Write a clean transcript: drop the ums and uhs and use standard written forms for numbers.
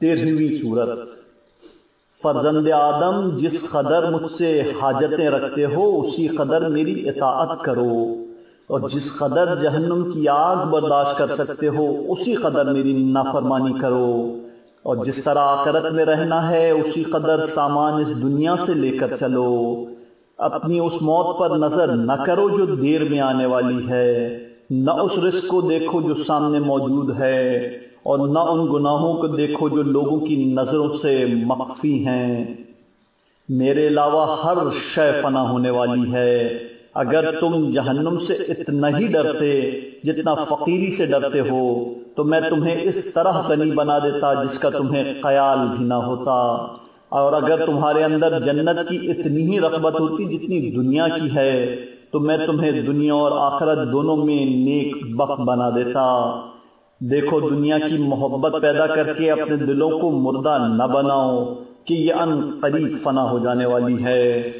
13ویں سورت۔ فرزند آدم، جس قدر مجھ سے حاجتیں رکھتے ہو اسی قدر میری اطاعت کرو، اور جس قدر جہنم کی آگ برداشت کر سکتے ہو اسی قدر میری نافرمانی کرو، اور جس طرح آخرت میں رہنا ہے اسی قدر سامان اس دنیا سے لے کر چلو۔ اپنی اس موت پر نظر نہ کرو جو دیر میں آنے والی ہے، نہ اس رزق کو دیکھو جو سامنے موجود ہے، اور نہ ان گناہوں کو دیکھو جو لوگوں کی نظروں سے مخفی ہیں۔ میرے علاوہ ہر شے فنا ہونے والی ہے۔ اگر تم جہنم سے اتنا ہی ڈرتے جتنا فقیری سے ڈرتے ہو تو میں تمہیں اس طرح غنی بنا دیتا جس کا تمہیں خیال بھی نہ ہوتا، اور اگر تمہارے اندر جنت کی اتنی ہی رغبت ہوتی جتنی دنیا کی ہے تو میں تمہیں دنیا اور آخرت دونوں میں نیک بخت بنا دیتا۔ دیکھو، دنیا کی محبت پیدا کر کے اپنے دلوں کو مردہ نہ بناؤ کہ یہ ان قریب فنا ہو جانے والی ہے۔